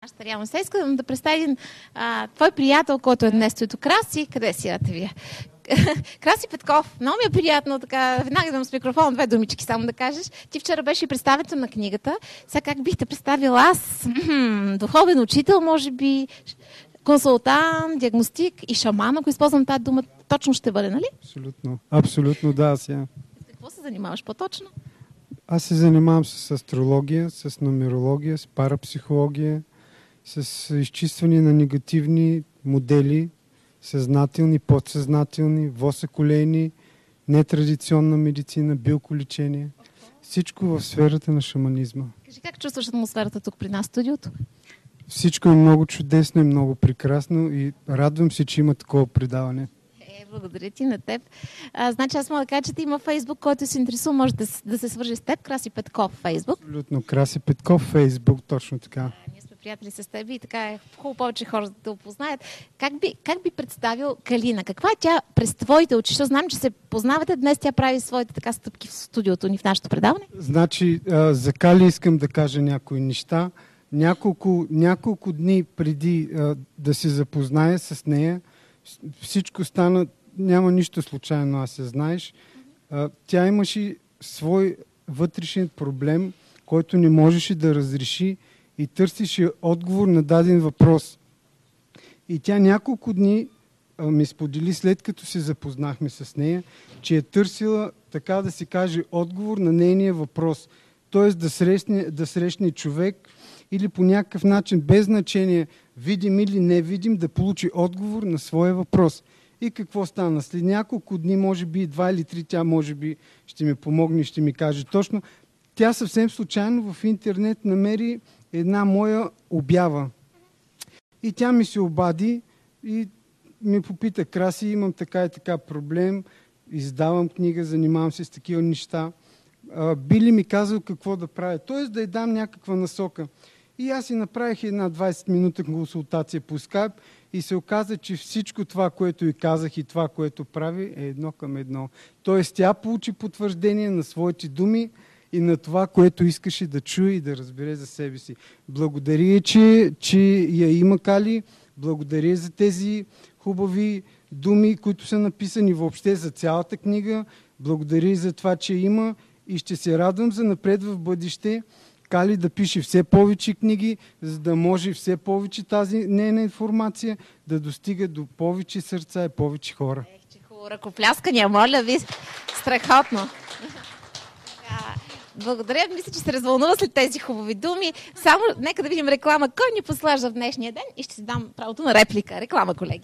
Аз реално се искам да представя един твой приятел, който е днес тук. Краси, къде си рата вие? Краси Петков, много ми е приятно така, веднага идвам с микрофон, две думички само да кажеш. Ти вчера беше представител на книгата. Сега как бих те представила аз? Духовен учител, може би, консултант, диагностик и шаман, ако използвам тази дума, точно ще бъде, нали? Абсолютно, абсолютно да, сега. С какво се занимаваш по-точно? Аз се занимавам с астрология, с нумерология, с парапсихология, с изчистване на негативни модели, съзнателни, подсъзнателни, восъколейни, нетрадиционна медицина, билколечение. Всичко в сферата на шаманизма. Кажи, как чувстваш атмосферата тук при нас в студиото? Всичко е много чудесно и много прекрасно и радвам се, че има такова предаване. Благодаря ти на теб. Значи аз мога да кажа, че ти има Фейсбук, който се интересува, може да се свържи с теб. Краси Петков Фейсбук. Абсолютно. Краси Петков Фейсбук, точно така. Ние сме приятели с теб и така е хубаво повече хора да те опознаят. Как би представил Калина? Каква е тя през твоите очи? Защото знам, че се познавате. Днес тя прави своите така стъпки в студиото ни в нашето предаване. Значи, за Кали искам да кажа някои неща. Няколко дни преди да се запозная с нея, всичко стана, няма нищо случайно, аз се знаеш. Тя имаше свой вътрешен проблем, който не можеше да разреши и търсеше отговор на даден въпрос. И тя няколко дни ми сподели, след като се запознахме с нея, че е търсила, така да се каже, отговор на нейния въпрос. Тоест да срещне човек или по някакъв начин, без значение, видим или не видим, да получи отговор на своя въпрос. И какво стана? След няколко дни, може би 2 или 3, тя може би ще ми помогне и ще ми каже точно. Тя съвсем случайно в интернет намери една моя обява. И тя ми се обади и ми попита: Краси, имам така и така проблем, издавам книга, занимавам се с такива неща. Би ли ми казал какво да правя? Тоест да й дам някаква насока. И аз си направих една 20-минутна консултация по скайп и се оказа, че всичко това, което й казах и това, което прави, е едно към едно. Тоест тя получи потвърждение на своите думи и на това, което искаше да чуе и да разбере за себе си. Благодаря, че я има, Кали. Благодаря за тези хубави думи, които са написани въобще за цялата книга. Благодаря и за това, че има и ще се радвам за напред в бъдеще Кали да пише все повече книги, за да може все повече тази нейна информация да достига до повече сърца и повече хора. Че хубаво ръкопляскания, моля ви. Страхотно. Благодаря. Мисля, че се развълнува след тези хубави думи. Само нека да видим реклама. Кой ни послажда в днешния ден и ще си дам правото на реплика. Реклама, колеги.